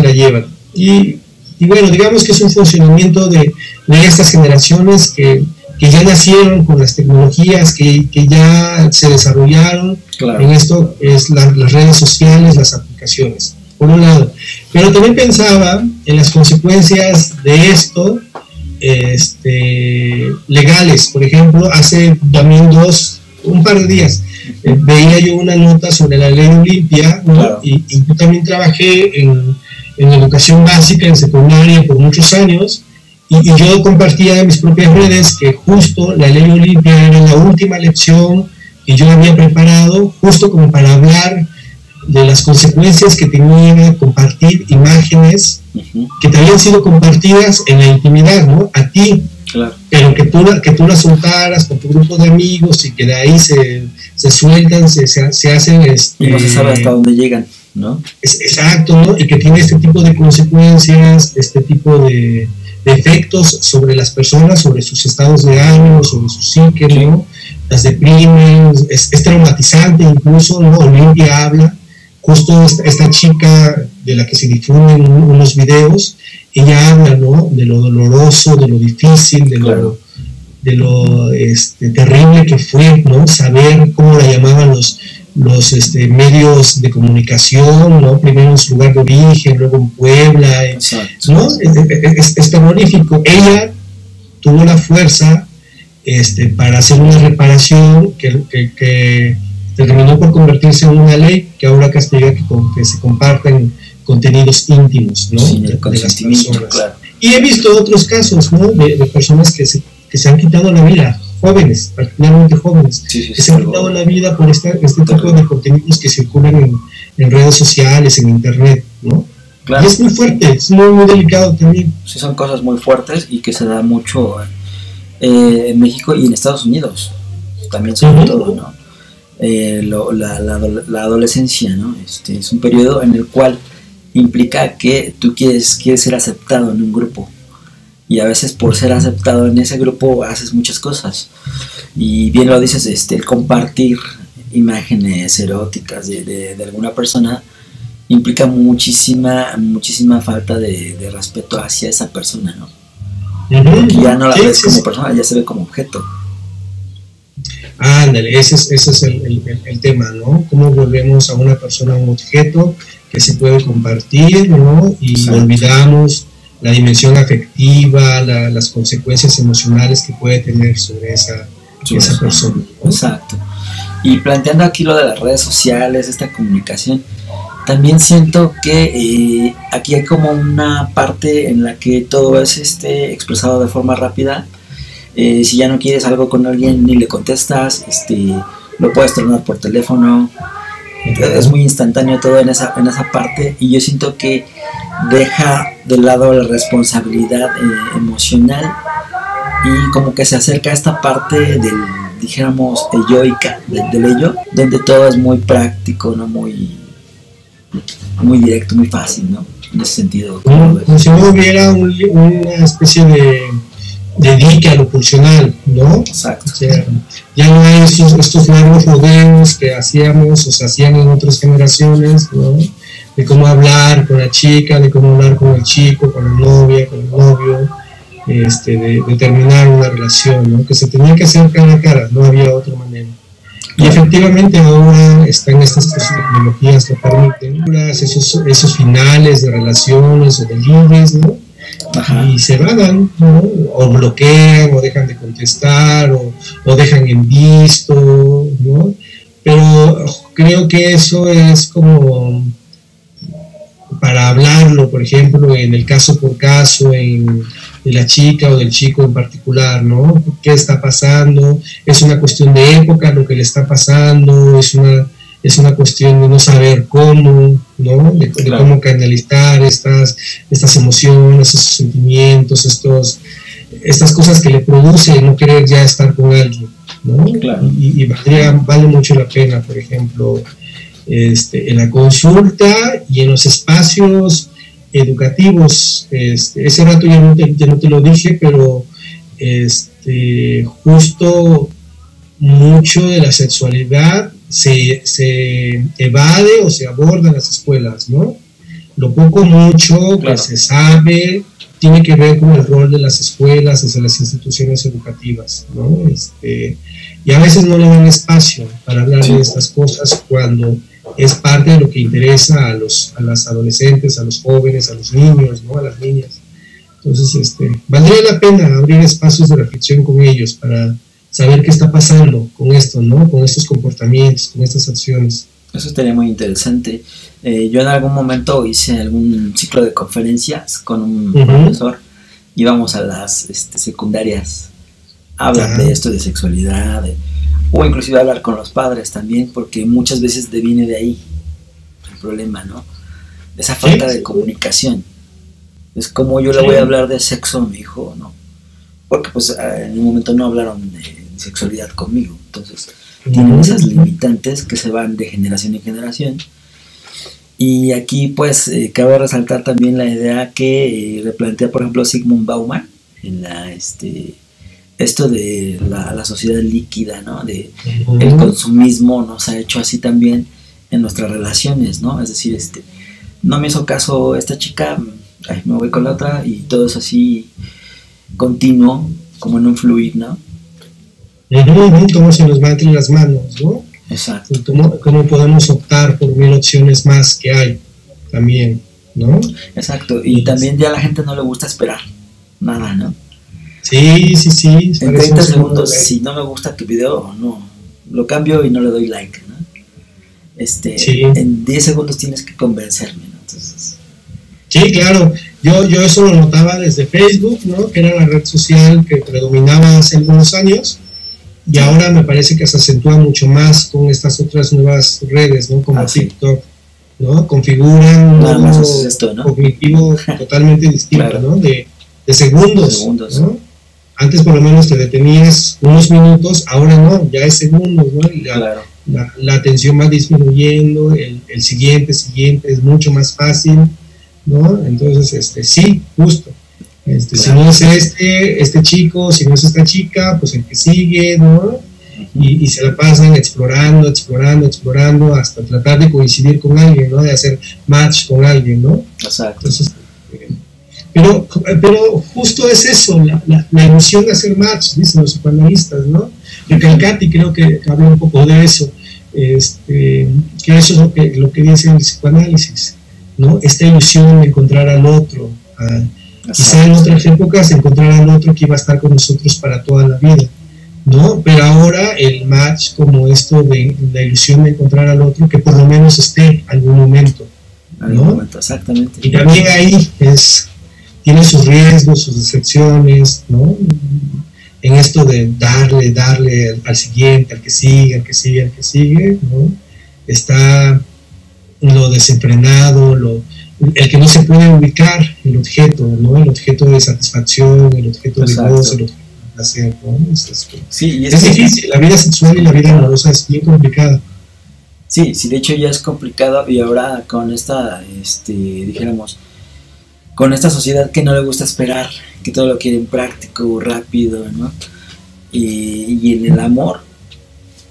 la llevan. Y bueno, digamos que es un funcionamiento de estas generaciones que ya nacieron con las tecnologías, que ya se desarrollaron. Claro. En esto es las redes sociales, las aplicaciones, por un lado. Pero también pensaba en las consecuencias de esto legales. Por ejemplo, hace también un par de días veía yo una nota sobre la ley Olimpia, ¿no? Claro. Y yo también trabajé en educación básica, en secundaria por muchos años, y yo compartía en mis propias redes que justo la ley Olimpia era la última lección que yo había preparado justo como para hablar de las consecuencias que tenía compartir imágenes que te habían sido compartidas en la intimidad, ¿no? A ti, claro, pero que tú las soltaras con tu grupo de amigos y que de ahí se sueltan, se hacen... y no se sabe hasta dónde llegan, ¿no? Exacto, ¿no? Y que tiene este tipo de consecuencias, este tipo de efectos sobre las personas, sobre sus estados de ánimo, sobre su psique, ¿no? Las deprimen, es traumatizante incluso, ¿no? Olimpia habla, justo esta chica de la que se difunden unos videos, ella habla, ¿no? De lo doloroso, de lo difícil, de lo terrible que fue, ¿no? Saber cómo la llamaban los medios de comunicación, ¿no? Primero en su lugar de origen, luego en Puebla, ¿no? Es terrorífico. Ella tuvo la fuerza para hacer una reparación que terminó por convertirse en una ley que ahora castiga que se compartan contenidos íntimos, ¿no? Sí, de las personas. Claro. Y he visto otros casos, ¿no? de personas que se han quitado la vida, jóvenes, particularmente jóvenes, que se han quitado la vida por este tipo de contenidos que circulan en redes sociales, en internet, ¿no? Claro. Y es muy fuerte, es muy, muy delicado también. Sí, son cosas muy fuertes y que se da mucho en México y en Estados Unidos, también sobre todo, ¿no? La adolescencia, ¿no? Es un periodo en el cual implica que tú quieres ser aceptado en un grupo. Y a veces por ser aceptado en ese grupo haces muchas cosas. Y bien lo dices, el compartir imágenes eróticas de alguna persona implica muchísima falta de respeto hacia esa persona, ¿no? Porque ya no la ves como persona, ya se ve como objeto. Ándale, ese es el tema, ¿no? Cómo volvemos a una persona un objeto que se puede compartir, ¿no? Y exacto, olvidamos la dimensión afectiva, las consecuencias emocionales que puede tener sobre esa persona, ¿no? Exacto. Y planteando aquí lo de las redes sociales, esta comunicación, también siento que aquí hay como una parte en la que todo es expresado de forma rápida. Si ya no quieres algo con alguien ni le contestas, lo puedes tornar por teléfono. Es muy instantáneo todo en esa parte, y yo siento que deja de lado la responsabilidad emocional y como que se acerca a esta parte del, dijéramos, eyoica, del ello, donde todo es muy práctico, ¿no? Muy directo, muy fácil, ¿no? En ese sentido. Como si no hubiera una especie de dique a lo pulsional, ¿no? Exacto. O sea, ya no hay estos largos rodeos que hacíamos o se hacían en otras generaciones, ¿no? De cómo hablar con la chica, de cómo hablar con el chico, con la novia, con el novio, de terminar una relación, ¿no? Que se tenía que hacer cara a cara, no había otra manera. Y efectivamente ahora están estas tecnologías que permiten esos finales de relaciones o de ligues, ¿no? Ajá. Y se van, ¿no? O bloquean, o dejan de contestar, o dejan en visto, ¿no? Pero creo que eso es como para hablarlo, por ejemplo, en el caso por caso, de la chica o del chico en particular, ¿no? ¿Qué está pasando? Es una cuestión de época lo que le está pasando, es una cuestión de no saber cómo, ¿no? De claro, cómo canalizar estas emociones, esos sentimientos, estas cosas que le produce no querer ya estar con alguien, ¿no? Claro. Y vale mucho la pena, por ejemplo, en la consulta y en los espacios educativos. Ese rato ya no te lo dije, pero justo mucho de la sexualidad se evade o se aborda en las escuelas, ¿no? Lo poco mucho claro, que se sabe tiene que ver con el rol de las escuelas, de las instituciones educativas, ¿no? Y a veces no le dan espacio para hablar de estas cosas cuando es parte de lo que interesa a las adolescentes, a los jóvenes, a los niños, ¿no? A las niñas. Entonces, valdría la pena abrir espacios de reflexión con ellos para saber qué está pasando con esto, ¿no? Con estos comportamientos, con estas acciones. Eso estaría muy interesante. Yo en algún momento hice algún ciclo de conferencias con un profesor. Íbamos a las secundarias a hablar de esto, de sexualidad, o inclusive hablar con los padres también, porque muchas veces viene de ahí. el problema, ¿no? Esa falta de comunicación. Es como yo le voy a hablar de sexo a mi hijo, ¿no? Porque pues en un momento no hablaron de sexualidad conmigo, entonces tienen esas limitantes que se van de generación en generación. Y aquí pues cabe resaltar también la idea que replantea por ejemplo Zygmunt Bauman en la esto de la sociedad líquida, ¿no? De el consumismo nos ha hecho así también en nuestras relaciones, ¿no? Es decir, no me hizo caso esta chica, ay, me voy con la otra, y todo es así continuo, como en un fluir, ¿no? Cómo se nos va entre las manos, ¿no? Exacto. Cómo podemos optar por 1000 opciones más que hay también, ¿no? Exacto, y también ya a la gente no le gusta esperar nada, ¿no? Sí. En 30 segundos, si no me gusta tu video, no, lo cambio y no le doy like, ¿no? En 10 segundos tienes que convencerme, ¿no? Entonces... Sí, claro. Yo eso lo notaba desde Facebook, ¿no? Que era la red social que predominaba hace algunos años, y ahora me parece que se acentúa mucho más con estas otras nuevas redes, ¿no? Como TikTok, ¿no? Configuran un modo cognitivo totalmente distinto, claro. ¿no? De segundos, ¿no? Antes por lo menos te detenías unos minutos, ahora no, ya es segundos, ¿no? Y la atención va disminuyendo, el siguiente es mucho más fácil, ¿no? Entonces, sí, justo. Si no es este chico, si no es esta chica, pues el que sigue, ¿no? Y se la pasan explorando, hasta tratar de coincidir con alguien, ¿no? De hacer match con alguien, ¿no? Exacto. Entonces, pero justo es eso, la ilusión de hacer match, dicen los psicoanalistas, ¿no? Recalcati creo que habla un poco de eso, que eso es lo que dice el psicoanálisis, ¿no? Esta ilusión de encontrar al otro, quizá en otras épocas encontrar al otro que iba a estar con nosotros para toda la vida, ¿no? Pero ahora el match como esto de la ilusión de encontrar al otro que por lo menos esté algún momento, ¿no? Exactamente. Y también ahí tiene sus riesgos, sus decepciones, ¿no? En esto de darle al siguiente, al que sigue, ¿no? Está lo desenfrenado, el que no se puede ubicar, el objeto, ¿no? El objeto de satisfacción, el objeto de gozo, el objeto de placer, ¿no? Sí, es difícil, la vida sexual y la vida amorosa es bien complicada. Sí, de hecho ya es complicado, y ahora con esta, dijéramos, con esta sociedad que no le gusta esperar, que todo lo quieren práctico, rápido, ¿no? Y en el amor,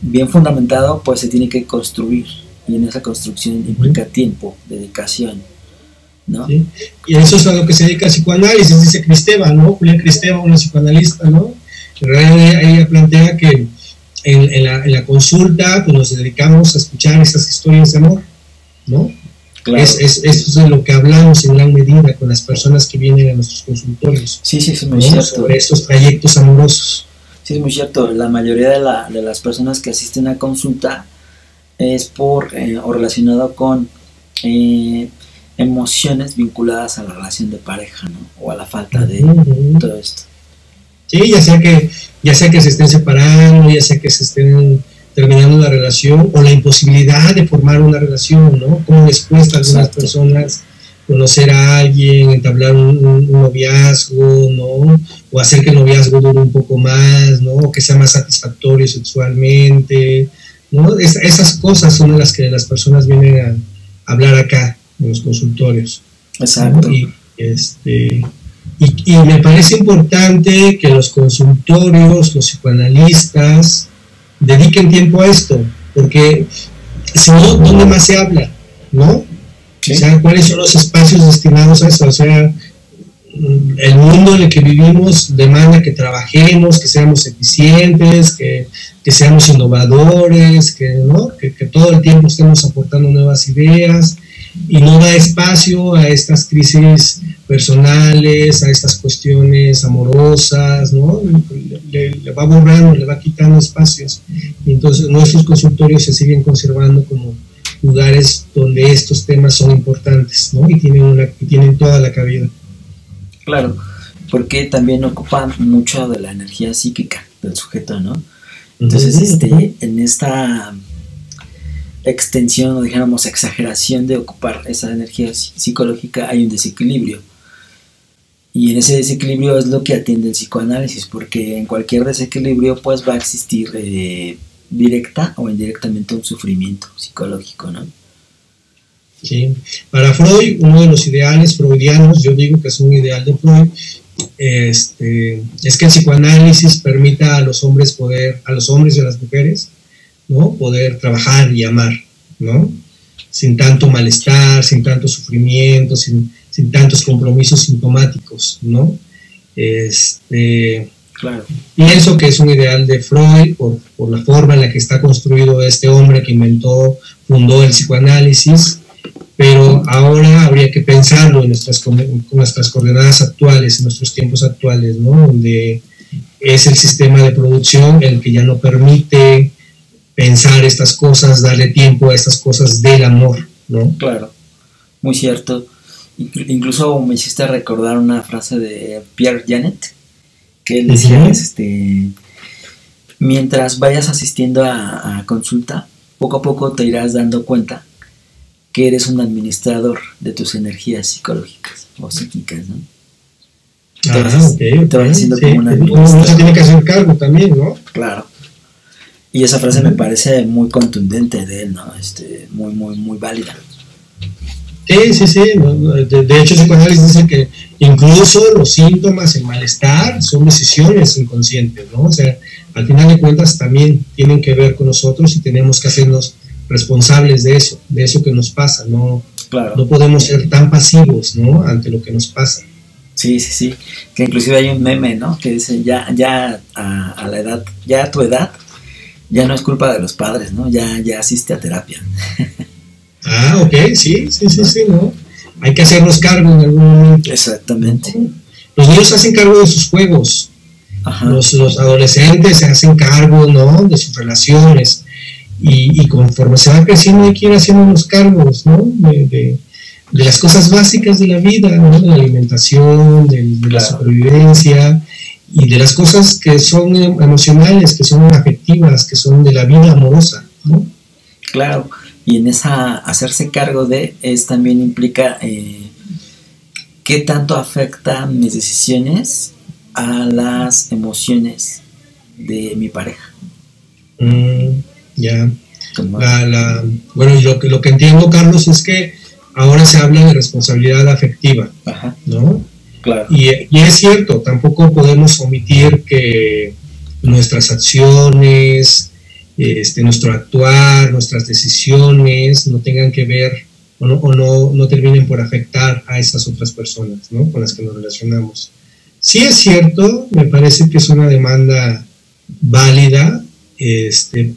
bien fundamentado, pues se tiene que construir, y en esa construcción implica tiempo, dedicación, ¿no? Sí. Y eso es a lo que se dedica el psicoanálisis, dice Kristeva, ¿no? Julia Kristeva, una psicoanalista, ¿no? En realidad ella plantea que en la consulta pues nos dedicamos a escuchar esas historias de amor, ¿no? Claro. Eso es de lo que hablamos en gran medida con las personas que vienen a nuestros consultorios. Sí, es muy cierto. Sobre estos trayectos amorosos. Sí, es muy cierto. La mayoría de las personas que asisten a consulta es por o relacionado con emociones vinculadas a la relación de pareja, ¿no? O a la falta de todo esto. Sí, ya sea que se estén separando, ya sea que se estén terminando la relación, o la imposibilidad de formar una relación, ¿no? Como les cuesta a algunas personas conocer a alguien, entablar un noviazgo, ¿no? O hacer que el noviazgo dure un poco más, ¿no? O que sea más satisfactorio sexualmente, ¿no? Esas cosas son de las que las personas vienen a hablar acá en los consultorios. Exacto. ¿No? Y me parece importante que los consultorios, los psicoanalistas, dediquen tiempo a esto, porque si no, ¿dónde más se habla? ¿No? ¿Sí? O sea, ¿cuáles son los espacios destinados a eso? O sea, el mundo en el que vivimos demanda que trabajemos, que seamos eficientes, que seamos innovadores, ¿no? que todo el tiempo estemos aportando nuevas ideas, y no da espacio a estas crisis personales, a estas cuestiones amorosas, ¿no? Le va borrando, le va quitando espacios, y entonces nuestros consultorios se siguen conservando como lugares donde estos temas son importantes, ¿no? Y tienen toda la cabida. Claro, porque también ocupan mucho de la energía psíquica del sujeto, ¿no? Entonces, en extensión o dijéramos exageración de ocupar esa energía psicológica, hay un desequilibrio. Y en ese desequilibrio es lo que atiende el psicoanálisis, porque en cualquier desequilibrio pues va a existir directa o indirectamente un sufrimiento psicológico, ¿no? Sí. Para Freud, uno de los ideales freudianos, yo digo que es un ideal de Freud, es que el psicoanálisis permita a los hombres y a las mujeres, ¿no? Poder trabajar y amar, ¿no? Sin tanto malestar, sin tanto sufrimiento, sin tantos compromisos sintomáticos, ¿no? Claro. Pienso que es un ideal de Freud por la forma en la que está construido este hombre que fundó el psicoanálisis, pero ahora habría que pensarlo en nuestras coordenadas actuales, en nuestros tiempos actuales, ¿no? Donde es el sistema de producción el que ya no permite pensar estas cosas, darle tiempo a estas cosas del amor, ¿no? Claro, muy cierto. Incluso me hiciste recordar una frase de Pierre Janet, que él decía, mientras vayas asistiendo a consulta, poco a poco te irás dando cuenta que eres un administrador de tus energías psicológicas o psíquicas, ¿no? Te vas haciendo como un administrador. Uno se tiene que hacer cargo también, ¿no? Claro. Y esa frase me parece muy contundente de él, ¿no? Muy, muy, muy válida. Sí. De hecho, el psicoanálisis dice que incluso los síntomas, el malestar, son decisiones inconscientes, ¿no? O sea, al final de cuentas también tienen que ver con nosotros y tenemos que hacernos responsables de eso que nos pasa, ¿no? Claro. No podemos ser tan pasivos, ¿no? Ante lo que nos pasa. Sí. Que inclusive hay un meme, ¿no? Que dice, ya a la edad, ya a tu edad, ya no es culpa de los padres, ¿no? Ya asiste a terapia. Ok, sí, ¿no? Hay que hacernos cargo en algún momento. Exactamente. Los niños se hacen cargo de sus juegos. Ajá. Los adolescentes se hacen cargo, ¿no? De sus relaciones. Y conforme se va creciendo hay que ir haciendo los cargos, ¿no? De las cosas básicas de la vida, ¿no? De la alimentación, de la supervivencia y de las cosas que son emocionales, que son afectivas, que son de la vida amorosa, ¿no? Claro, y en esa hacerse cargo también implica qué tanto afecta mis decisiones a las emociones de mi pareja. Ya. Bueno, y lo que entiendo, Carlos, es que ahora se habla de responsabilidad afectiva. Ajá. ¿No? Claro. Y es cierto, tampoco podemos omitir que nuestras acciones, nuestro actuar, nuestras decisiones no tengan que ver o no terminen por afectar a esas otras personas, ¿no? Con las que nos relacionamos. Sí es cierto, me parece que es una demanda válida,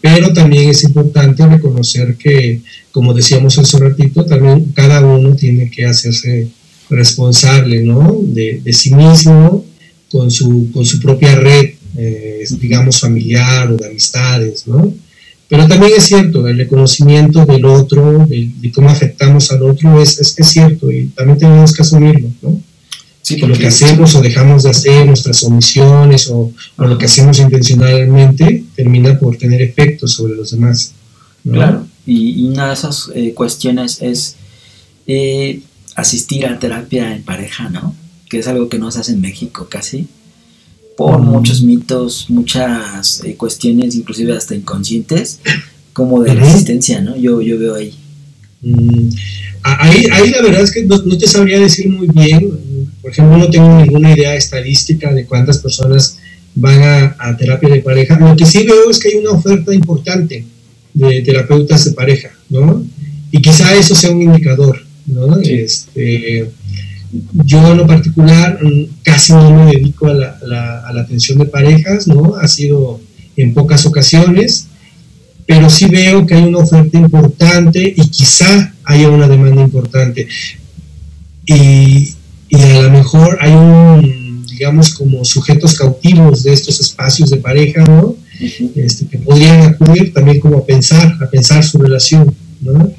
pero también es importante reconocer que, como decíamos hace un ratito, también cada uno tiene que hacerse responsable, ¿no? de sí mismo con su propia red, digamos, familiar o de amistades, ¿no? Pero también es cierto, el reconocimiento del otro, de cómo afectamos al otro, es cierto, y también tenemos que asumirlo, ¿no? Sí, que lo que hacemos o dejamos de hacer, nuestras omisiones o lo que hacemos intencionalmente, termina por tener efectos sobre los demás, ¿no? Claro, y una de esas cuestiones es asistir a terapia en pareja, ¿no? Que es algo que no se hace en México casi, por muchos mitos, muchas cuestiones, inclusive hasta inconscientes, como de resistencia, ¿no? Yo veo ahí. Ahí la verdad es que no te sabría decir muy bien. Por ejemplo, no tengo ninguna idea estadística de cuántas personas van a terapia de pareja. Lo que sí veo es que hay una oferta importante de terapeutas de pareja, ¿no? Y quizá eso sea un indicador, ¿no? Sí. Yo en lo particular casi no me dedico a la atención de parejas, ¿no? Ha sido en pocas ocasiones, pero sí veo que hay una oferta importante y quizá haya una demanda importante. Y a lo mejor hay digamos, como sujetos cautivos de estos espacios de pareja, ¿no? Que podrían acudir también como a pensar su relación, ¿no?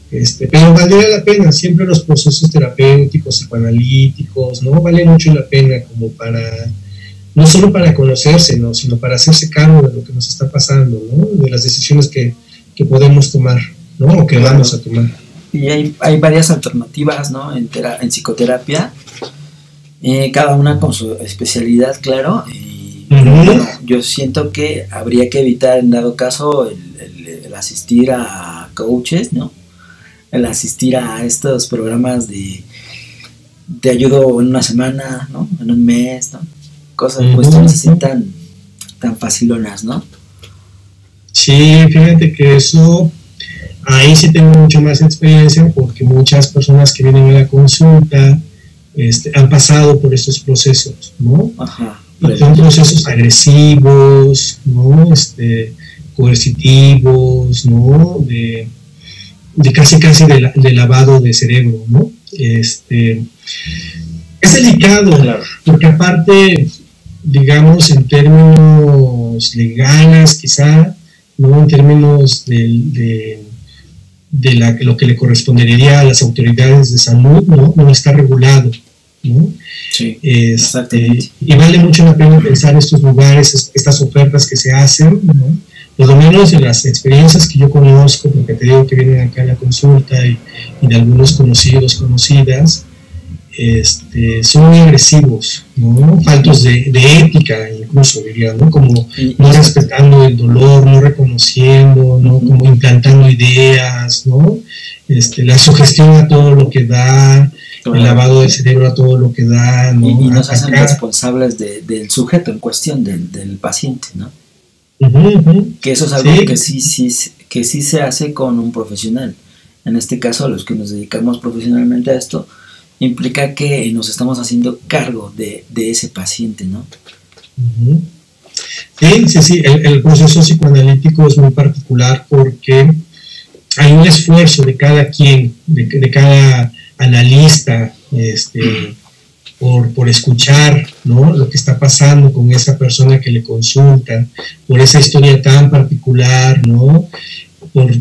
Pero valdría la pena, siempre los procesos terapéuticos, psicoanalíticos, ¿no? Vale mucho la pena como no solo para conocerse, ¿no? Sino para hacerse cargo de lo que nos está pasando, ¿no? De las decisiones que podemos tomar, ¿no? O que vamos a tomar. Y hay varias alternativas, ¿no? En psicoterapia, cada una con su especialidad, claro. Y bueno, yo siento que habría que evitar, en dado caso, el asistir a coaches, ¿no? El asistir a estos programas de te ayudo en una semana, ¿no? En un mes, ¿no? Cosas, cuestiones así tan facilonas, ¿no? Sí, fíjate que eso, ahí sí tengo mucho más experiencia, porque muchas personas que vienen a la consulta han pasado por estos procesos, ¿no? Ajá. Y son procesos agresivos, ¿no? Coercitivos, ¿no? De casi de lavado de cerebro, ¿no? Es delicado, claro, porque aparte, digamos, en términos legales, quizá, ¿no? En términos de lo que le correspondería a las autoridades de salud, no está regulado, ¿no? Sí, y vale mucho la pena pensar estos lugares, estas ofertas que se hacen, ¿no? Por lo menos de las experiencias que yo conozco, porque te digo que vienen acá a la consulta y de algunos conocidos, conocidas, son muy agresivos, ¿no? Faltos de ética, incluso diría, ¿no? Como no respetando el dolor, no reconociendo, ¿no? Como implantando ideas, ¿no? La sugestión a todo lo que da, claro, el lavado de cerebro a todo lo que da, ¿no? Y nos hacen responsables del sujeto en cuestión, del paciente, ¿no? Que eso es algo que sí se hace con un profesional. En este caso, los que nos dedicamos profesionalmente a esto, implica que nos estamos haciendo cargo de ese paciente, ¿no? Sí. El proceso psicoanalítico es muy particular porque hay un esfuerzo de cada quien, de cada analista, por escuchar, ¿no? Lo que está pasando con esa persona que le consulta, por esa historia tan particular, ¿no? Por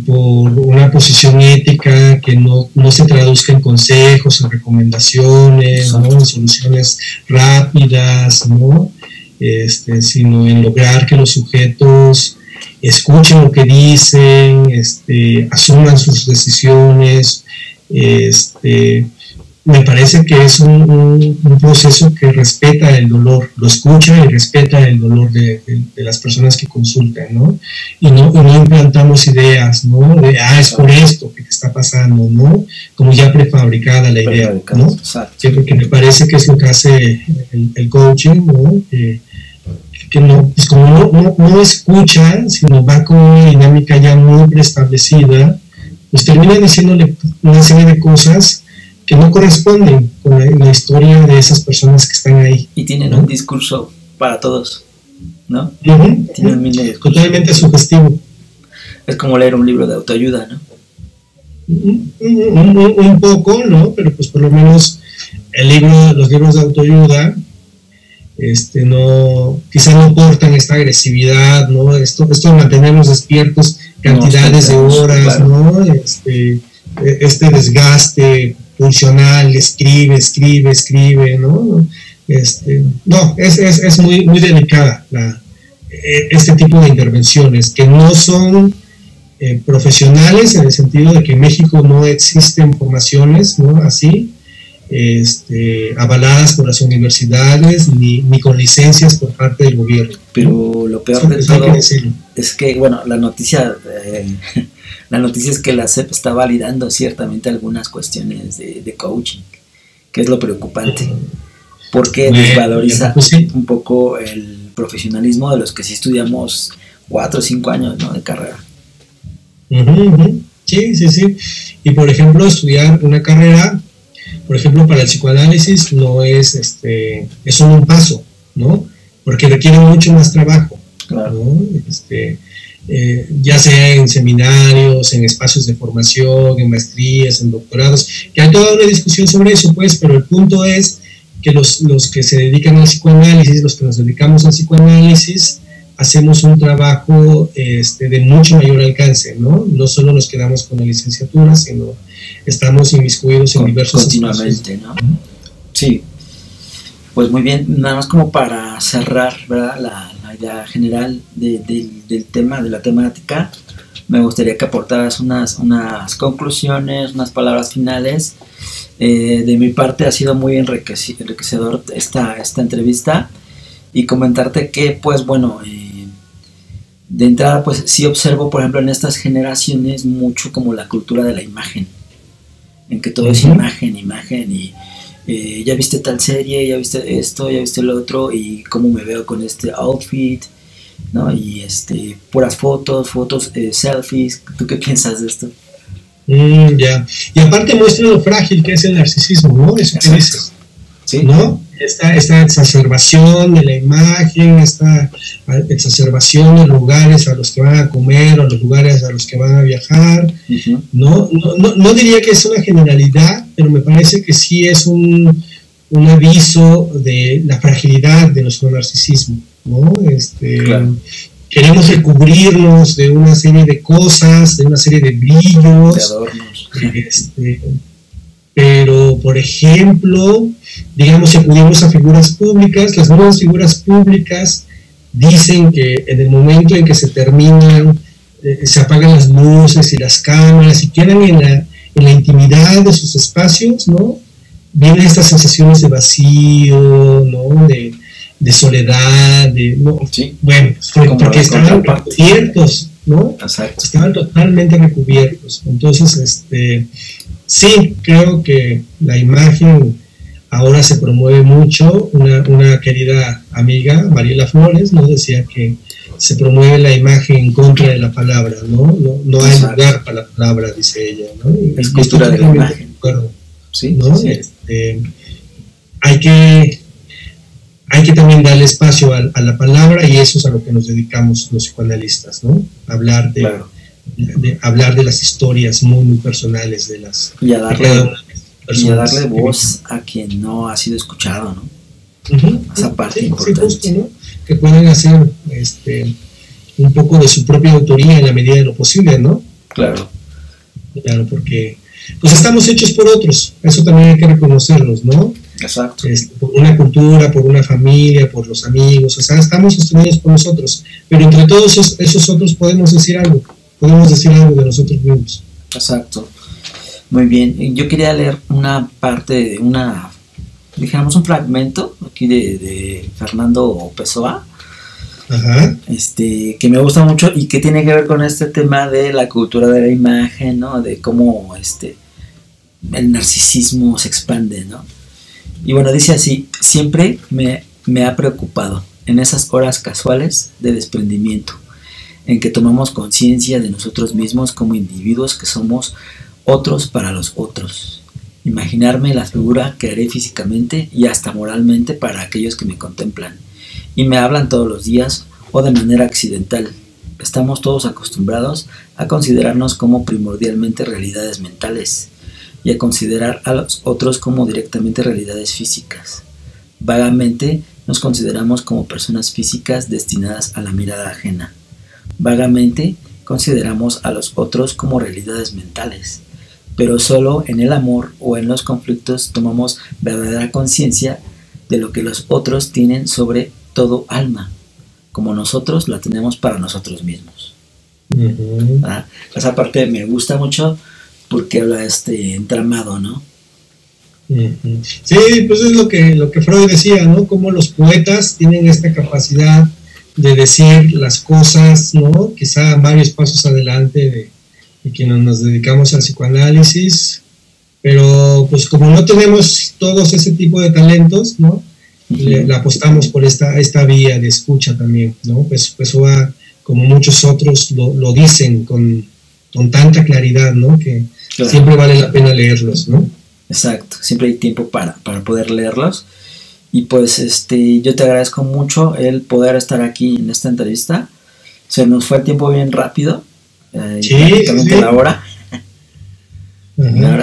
una posición ética que no se traduzca en consejos, en recomendaciones, ¿no? En soluciones rápidas, ¿no? Sino en lograr que los sujetos escuchen lo que dicen, asuman sus decisiones. Me parece que es un proceso que respeta el dolor, lo escucha y respeta el dolor de las personas que consultan, ¿no? Y no implantamos ideas, ¿no? De, es por esto que te está pasando, ¿no? Como ya prefabricada la idea, ¿no? Que me parece que es lo que hace el coaching, ¿no? Que no, pues como no escucha, sino va con una dinámica ya muy preestablecida, pues termina diciéndole una serie de cosas que no corresponden con la historia de esas personas que están ahí. Y tienen, ¿no?, un discurso para todos, ¿no? Tienen un totalmente sugestivo. Es como leer un libro de autoayuda, ¿no? Un poco, ¿no? Pero pues por lo menos los libros de autoayuda quizá no portan esta agresividad, ¿no? Esto de mantenernos despiertos cantidades de horas, claro, ¿no? Este desgaste funcional, escribe, ¿no? No, es muy, muy delicada este tipo de intervenciones, que no son profesionales, en el sentido de que en México no existen formaciones, ¿no? Así, avaladas por las universidades, ni con licencias por parte del gobierno. Pero lo peor de todo es que, bueno, la noticia es que la SEP está validando ciertamente algunas cuestiones de coaching, que es lo preocupante, porque desvaloriza un poco el profesionalismo de los que sí estudiamos 4 o 5 años, ¿no?, de carrera. Sí. Y por ejemplo, estudiar una carrera, por ejemplo, para el psicoanálisis no es solo un paso, ¿no? Porque requiere mucho más trabajo, claro, ¿no? Ya sea en seminarios, en espacios de formación, en maestrías, en doctorados, que hay toda una discusión sobre eso, pues, pero el punto es que los que se dedican al psicoanálisis, los que nos dedicamos al psicoanálisis, hacemos un trabajo de mucho mayor alcance, ¿no? No solo nos quedamos con la licenciatura, sino estamos inmiscuidos en diversos continuamente, espacios, ¿no? Sí. Pues muy bien, nada más como para cerrar, ¿verdad?, la idea general del tema, de la temática. me gustaría que aportaras unas conclusiones, unas palabras finales. De mi parte ha sido muy enriquecedor esta entrevista, y comentarte que, pues bueno, de entrada, pues sí observo, por ejemplo, en estas generaciones mucho como la cultura de la imagen, en que todo es imagen, y ya viste tal serie, ya viste esto, ya viste lo otro, y cómo me veo con este outfit, ¿no? Y puras fotos, selfies. ¿Tú qué piensas de esto? Ya. Y aparte muestra lo frágil que es el narcisismo, ¿no? Eso que dices, ¿sí? ¿no? Esta exacerbación de la imagen, esta exacerbación de lugares a los que van a comer, o los lugares a los que van a viajar. No diría que es una generalidad, pero me parece que sí es un aviso de la fragilidad de nuestro narcisismo, ¿no? Claro. Queremos recubrirnos de una serie de cosas, de una serie de brillos, de adornos. Pero, por ejemplo, digamos, si acudimos a figuras públicas, las nuevas figuras públicas dicen que en el momento en que se terminan, se apagan las luces y las cámaras y quedan en la intimidad de sus espacios, ¿no? Vienen estas sensaciones de vacío, ¿no? De soledad, sí. Bueno, porque estaban recubiertos, ¿no? Exacto. Estaban totalmente recubiertos. Entonces, sí, creo que la imagen ahora se promueve mucho. Una querida amiga, Mariela Flores, nos decía que se promueve la imagen en contra de la palabra, ¿no? No hay lugar para la palabra, dice ella, ¿no? Es cultura de la imagen. Sí, ¿no? Sí. Hay que también darle espacio a la palabra, y eso es a lo que nos dedicamos los psicoanalistas, ¿no? Hablar de las historias muy, muy personales de las... Y a darle voz a quien no ha sido escuchado, ¿no? Esa parte importante. Justo, ¿no? Que pueden hacer un poco de su propia autoría en la medida de lo posible, ¿no? Claro, porque pues estamos hechos por otros, eso también hay que reconocerlos, ¿no? Exacto. Por una cultura, por una familia, por los amigos, o sea, estamos sostenidos por nosotros, pero entre todos esos otros podemos decir algo de nosotros mismos. Exacto. Muy bien, yo quería leer una parte de dijéramos un fragmento aquí de Fernando Pessoa. Ajá. Que me gusta mucho y que tiene que ver con este tema de la cultura de la imagen, ¿no? De cómo el narcisismo se expande, ¿no? Y bueno, dice así: siempre me ha preocupado en esas horas casuales de desprendimiento, en que tomamos conciencia de nosotros mismos como individuos que somos otros para los otros. Imaginarme la figura que haré físicamente y hasta moralmente para aquellos que me contemplan y me hablan todos los días o de manera accidental. Estamos todos acostumbrados a considerarnos como primordialmente realidades mentales y a considerar a los otros como directamente realidades físicas. Vagamente nos consideramos como personas físicas destinadas a la mirada ajena. Vagamente consideramos a los otros como realidades mentales, pero solo en el amor o en los conflictos tomamos verdadera conciencia de lo que los otros tienen sobre todo alma, como nosotros la tenemos para nosotros mismos. Uh-huh. Esa parte me gusta mucho porque habla de este entramado, ¿no? Uh-huh. Sí, pues es lo que Freud decía, ¿no? Como los poetas tienen esta capacidad de decir las cosas, ¿no? Quizá varios pasos adelante de quienes nos dedicamos al psicoanálisis, pero pues como no tenemos todos ese tipo de talentos, ¿no? Le apostamos por esta vía de escucha también, ¿no? Pues como muchos otros lo dicen con tanta claridad, ¿no? Que claro, siempre vale la pena leerlos, ¿no? Exacto, siempre hay tiempo para poder leerlos. Y pues yo te agradezco mucho el poder estar aquí en esta entrevista. Se nos fue el tiempo bien rápido, sí, prácticamente sí. La hora.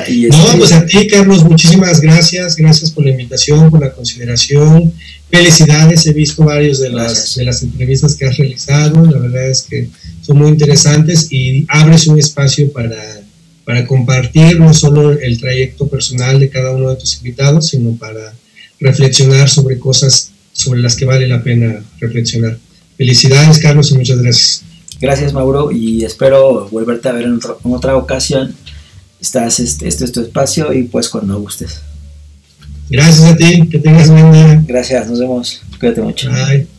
Y no, pues a ti, Carlos, muchísimas gracias por la invitación, por la consideración. Felicidades, he visto varios de las entrevistas que has realizado, la verdad es que son muy interesantes y abres un espacio para compartir no solo el trayecto personal de cada uno de tus invitados, sino para reflexionar sobre cosas sobre las que vale la pena reflexionar. Felicidades, Carlos, y muchas gracias. Gracias, Mauro, y espero volverte a ver en otra ocasión. Este es tu espacio y pues cuando gustes. Gracias a ti, que tengas buen día. Gracias, nos vemos. Cuídate mucho. Bye.